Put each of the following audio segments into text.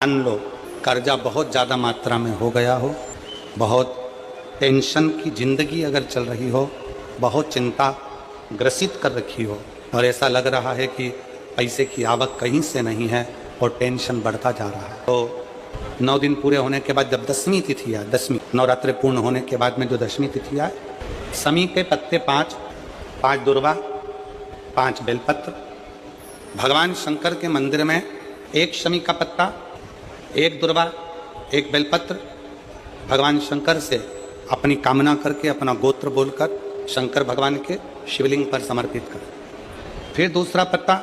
मान लो कर्जा बहुत ज़्यादा मात्रा में हो गया हो, बहुत टेंशन की ज़िंदगी अगर चल रही हो, बहुत चिंता ग्रसित कर रखी हो और ऐसा लग रहा है कि पैसे की आवक कहीं से नहीं है और टेंशन बढ़ता जा रहा है, तो 9 दिन पूरे होने के बाद जब 10वीं तिथि आए, 10वीं नवरात्रि पूर्ण होने के बाद में जो 10वीं तिथि आए, शमी के पत्ते 5 दुर्वा, 5 बेलपत्र, भगवान शंकर के मंदिर में 1 शमी का पत्ता, 1 दुर्वा, 1 बेलपत्र भगवान शंकर से अपनी कामना करके अपना गोत्र बोलकर शंकर भगवान के शिवलिंग पर समर्पित करें। फिर दूसरा पत्ता,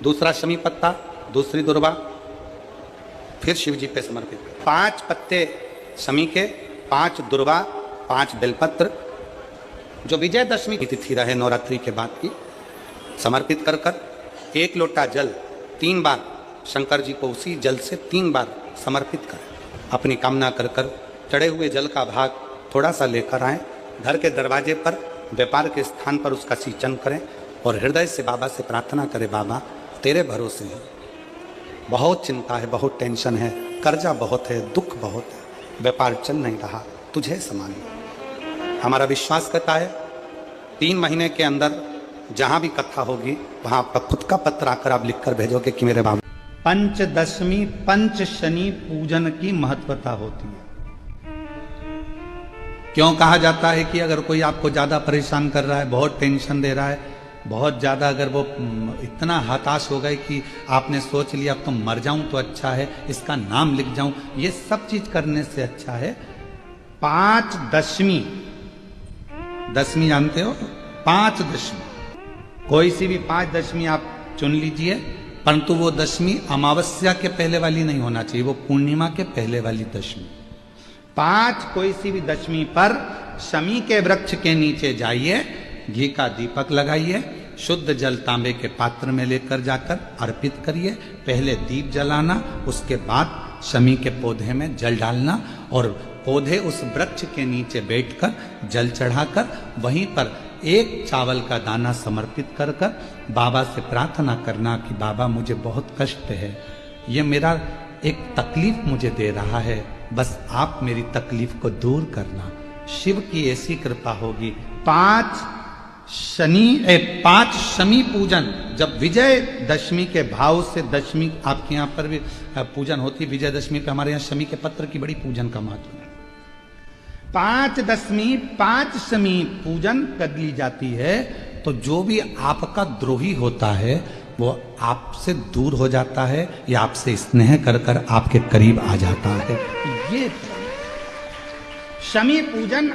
दूसरा शमी पत्ता, दूसरी दुर्वा, फिर शिव जी पे समर्पित करें। 5 पत्ते शमी के, 5 दुर्वा, 5 बेलपत्र जो विजयदशमी की तिथि रहे नवरात्रि के बाद की, समर्पित कर कर 1 लोटा जल 3 बार शंकर जी को उसी जल से 3 बार समर्पित करें। अपनी कामना कर कर चढ़े हुए जल का भाग थोड़ा सा लेकर आएं, घर के दरवाजे पर व्यापार के स्थान पर उसका सिंचन करें और हृदय से बाबा से प्रार्थना करें, बाबा तेरे भरोसे हैं, बहुत चिंता है, बहुत टेंशन है, कर्जा बहुत है, दुख बहुत है, व्यापार चल नहीं रहा, तुझे समान। हमारा विश्वास करता है 3 महीने के अंदर जहाँ भी कथा होगी वहाँ आपका खुद का पत्र आकर आप लिखकर भेजोगे कि मेरे बाबा। पंचदशमी पंच शनि पूजन की महत्वता होती है। क्यों कहा जाता है कि अगर कोई आपको ज़्यादा परेशान कर रहा है, बहुत टेंशन दे रहा है, बहुत ज़्यादा अगर वो इतना हताश हो गए कि आपने सोच लिया अब तो मर जाऊं तो अच्छा है, इसका नाम लिख जाऊं, ये सब चीज़ करने से अच्छा है 5 दशमी, दशमी जानते हो, 5 दशमी, कोई सी भी 5 दशमी आप चुन लीजिए, परंतु वो दशमी अमावस्या के पहले वाली नहीं होना चाहिए, वो पूर्णिमा के पहले वाली दशमी। 5 कोई सी भी दशमी पर शमी के वृक्ष के नीचे जाइए, घी का दीपक लगाइए, शुद्ध जल तांबे के पात्र में लेकर जाकर अर्पित करिए, पहले दीप जलाना, उसके बाद शमी के पौधे में जल डालना और पौधे उस वृक्ष के नीचे बैठकर जल चढ़ाकर वहीं पर 1 चावल का दाना समर्पित कर कर बाबा से प्रार्थना करना कि बाबा मुझे बहुत कष्ट है, ये मेरा एक तकलीफ मुझे दे रहा है, बस आप मेरी तकलीफ को दूर करना, शिव की ऐसी कृपा होगी। 5 शमी पूजन, जब विजय दशमी के भाव से दशमी आपके यहाँ पर भी पूजन होती है, विजयदशमी पे हमारे यहाँ शमी के पत्र की बड़ी पूजन का महत्व है। 5 दशमी 5 शमी पूजन कर ली जाती है तो जो भी आपका द्रोही होता है वो आपसे दूर हो जाता है या आपसे स्नेह कर कर आपके करीब आ जाता है। ये शमी पूजन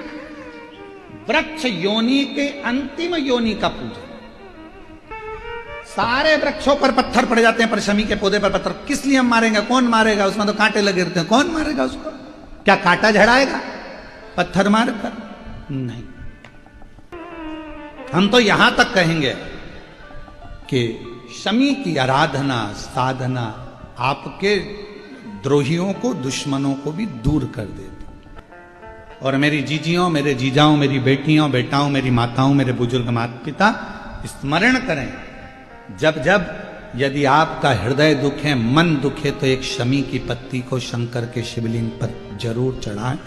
वृक्ष योनि के अंतिम योनि का पूजन। सारे वृक्षों पर पत्थर पड़ जाते हैं पर शमी के पौधे पर पत्थर किस लिए हम मारेंगे, कौन मारेगा, उसमें तो कांटे लगे रहते हैं, कौन मारेगा उसको, क्या कांटा झड़ाएगा पत्थर मारकर? नहीं। हम तो यहां तक कहेंगे कि शमी की आराधना साधना आपके द्रोहियों को, दुश्मनों को भी दूर कर देती। और मेरी जीजियों, मेरे जीजाओं, मेरी बेटियों बेटाओं, मेरी माताओं, मेरे बुजुर्ग माता पिता स्मरण करें, जब जब यदि आपका हृदय दुखे, मन दुखे तो एक शमी की पत्ती को शंकर के शिवलिंग पर जरूर चढ़ाएं,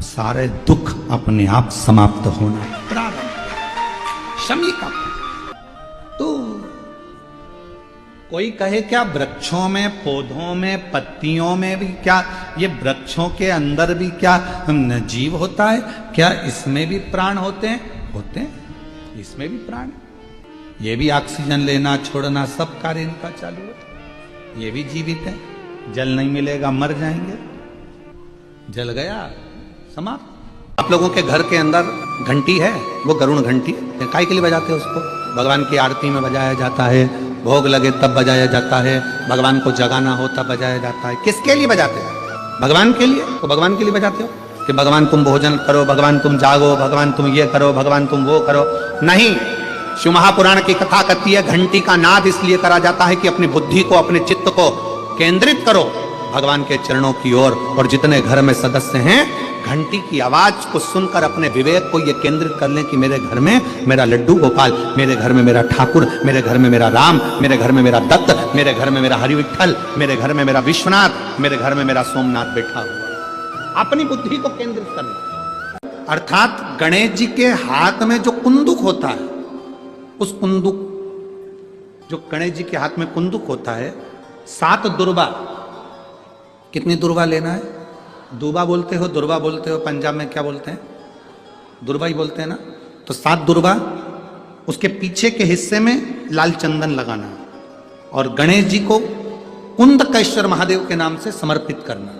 सारे दुख अपने आप समाप्त होना प्रारंभ। शमी का तो कोई कहे क्या वृक्षों में, पौधों में, पत्तियों में भी क्या, ये वृक्षों के अंदर भी क्या जीव होता है क्या, इसमें भी प्राण होते हैं? होते हैं, इसमें भी प्राण, ये भी ऑक्सीजन लेना छोड़ना सब कार्य इनका चालू है, ये भी जीवित है। जल नहीं मिलेगा मर जाएंगे, जल गया समाप्त। आप लोगों के घर के अंदर घंटी है, वो गरुड़ घंटी, काहे के लिए बजाते हैं उसको? भगवान की आरती में बजाया जाता है, भोग लगे तब बजाया जाता है, भगवान को जगाना हो तब बजाया जाता है। किसके लिए बजाते हैं? भगवान के लिए। तो भगवान के लिए बजाते हो कि भगवान तुम भोजन करो, भगवान तुम जागो, भगवान तुम ये करो, भगवान तुम वो करो? नहीं। शिव महापुराण की कथा कहती है घंटी का नाद इसलिए करा जाता है कि अपनी बुद्धि को, अपने चित्त को केंद्रित करो भगवान के चरणों की ओर। और जितने घर में सदस्य हैं घंटी की आवाज को सुनकर अपने विवेक को ये केंद्रित कर लें कि मेरे घर में मेरा लड्डू गोपाल, मेरे घर में मेरा ठाकुर, मेरे घर में मेरा राम, मेरे घर में मेरा दत्त, मेरे घर में मेरा हरि विठ्ठल, मेरे घर में मेरा विश्वनाथ, मेरे घर में मेरा सोमनाथ बैठा हुआ। अपनी बुद्धि को केंद्रित करना, अर्थात गणेश जी के हाथ में जो कुंदुक होता है, उस कुंदुक, जो गणेश जी के हाथ में कुंदुक होता है, 7 दुर्बा, कितनी दुर्बा लेना है? दूबा बोलते हो, दुर्बा बोलते हो, पंजाब में क्या बोलते हैं? दुर्बा ही बोलते हैं ना। तो 7 दुर्बा, उसके पीछे के हिस्से में लाल चंदन लगाना और गणेश जी को कुंदकेश्वर महादेव के नाम से समर्पित करना।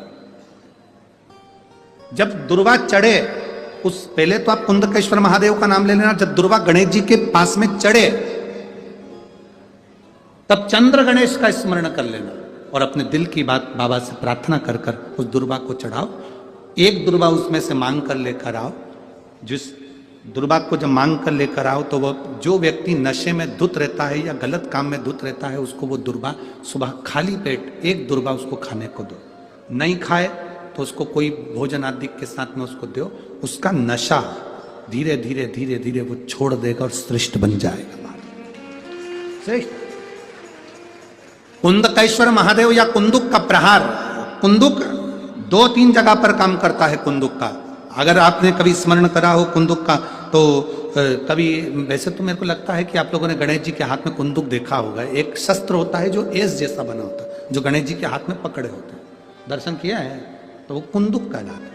जब दुर्बा चढ़े, उस पहले तो आप कुंदकेश्वर महादेव का नाम ले लेना। जब दुर्बा गणेश जी के पास में चढ़े, तब चंद्र गणेश का स्मरण कर लेना और अपने दिल की बात बाबा से प्रार्थना कर कर उस दुर्बा को चढ़ाओ। एक दुर्बा उसमें से मांग कर लेकर आओ। जिस दुर्बा को जब मांग कर लेकर आओ, तो वो जो व्यक्ति नशे में धुत रहता है या गलत काम में धुत रहता है, उसको वो दुर्बा सुबह खाली पेट एक दुर्बा उसको खाने को दो। नहीं खाए तो उसको कोई भोजन आदि के साथ में उसको दो। उसका नशा धीरे धीरे धीरे धीरे वो छोड़ देगा और श्रेष्ठ बन जाएगा। श्रेष्ठ कुंदकेश्वर महादेव या कुंदुक का प्रहार, कुंदुक 2-3 जगह पर काम करता है। कुंदुक का अगर आपने कभी स्मरण करा हो कुंदुक का, तो कभी, वैसे तो मेरे को लगता है कि आप लोगों ने गणेश जी के हाथ में कुंदुक देखा होगा। एक शस्त्र होता है जो एस जैसा बना होता है, जो गणेश जी के हाथ में पकड़े होते हैं, दर्शन किया है, तो वो कुंदुक कहलाता है।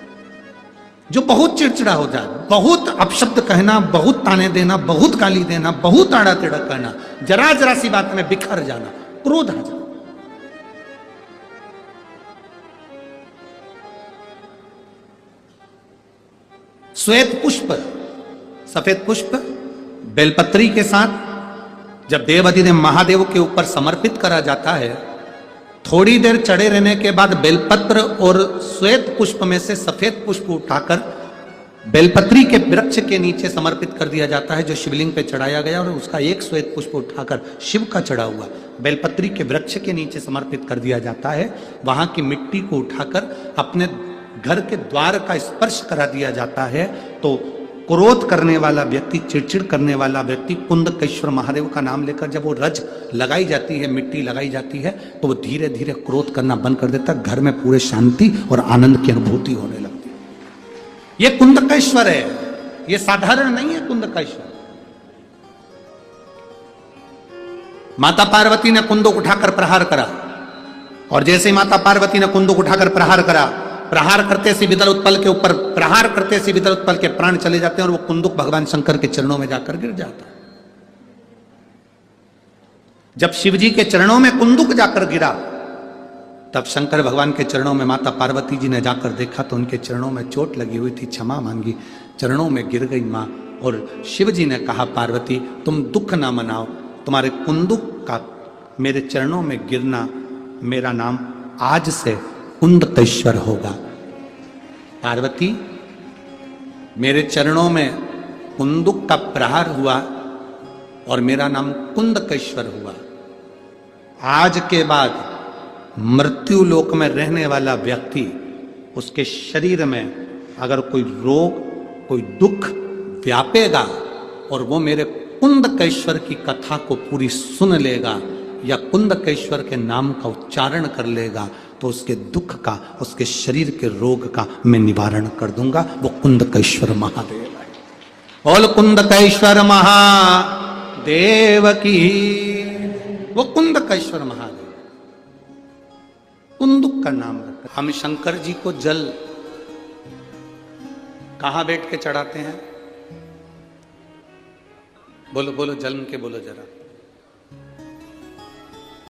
जो बहुत चिड़चिड़ा हो जाए, बहुत अपशब्द कहना, बहुत ताने देना, बहुत गाली देना, बहुत आड़ा टेढ़ा कहना, जरा जरा सी बात में बिखर जाना, क्रोध आ जाए। श्वेत पुष्प, सफेद पुष्प बेलपत्री के साथ जब देवाधिदेव महादेव के ऊपर समर्पित करा जाता है, थोड़ी देर चढ़े रहने के बाद बेलपत्र और श्वेत पुष्प में से सफेद पुष्प उठाकर बेलपत्री के वृक्ष के नीचे समर्पित कर दिया जाता है, जो शिवलिंग पे चढ़ाया गया, और उसका एक श्वेत पुष्प उठाकर शिव का चढ़ा हुआ बेलपत्री के वृक्ष के नीचे समर्पित कर दिया जाता है। वहां की मिट्टी को उठाकर अपने घर के द्वार का स्पर्श करा दिया जाता है। तो क्रोध करने वाला व्यक्ति, चिड़चिड़ करने वाला व्यक्ति कुंदकेश्वर महादेव का नाम लेकर जब वो रज लगाई जाती है, मिट्टी लगाई जाती है, तो वो धीरे धीरे क्रोध करना बंद कर देता है। घर में पूरे शांति और आनंद की अनुभूति होने लगती है। ये कुंदकेश्वर है, ये साधारण नहीं है। कुंदकेश्वर, माता पार्वती ने कुंदुक उठाकर प्रहार करा, और जैसे ही माता पार्वती ने कुंदुक उठाकर प्रहार करा, प्रहार करते से विदल उत्पल के ऊपर प्रहार करते से विदल उत्पल के प्राण चले जाते हैं, और वो कुंदुक भगवान शंकर के चरणों में जाकर गिर जाता है। जब शिवजी के चरणों में कुंदुक जाकर गिरा, तब शंकर भगवान के चरणों में माता पार्वती जी ने जाकर देखा तो उनके चरणों में चोट लगी हुई थी, क्षमा मांगी, चरणों में गिर गई मां। और शिव जी ने कहा, पार्वती तुम दुख ना मनाओ, तुम्हारे कुंदुक का मेरे चरणों में गिरना, मेरा नाम आज से कुंदकेश्वर होगा। पार्वती, मेरे चरणों में कुंदुक का प्रहार हुआ और मेरा नाम कुंदकेश्वर हुआ। आज के बाद मृत्यु लोक में रहने वाला व्यक्ति, उसके शरीर में अगर कोई रोग, कोई दुख व्यापेगा और वो मेरे कुंदकेश्वर की कथा को पूरी सुन लेगा या कुंदकेश्वर के नाम का उच्चारण कर लेगा, तो उसके दुख का, उसके शरीर के रोग का मैं निवारण कर दूंगा। वो कुंदकेश्वर महादेव है। बोल कुंदकेश्वर महादेव की। वो कुंदकेश्वर महादेव, कुंदुक का नाम रखा। हम शंकर जी को जल कहां बैठ के चढ़ाते हैं? बोलो बोलो, जल के बोलो जरा।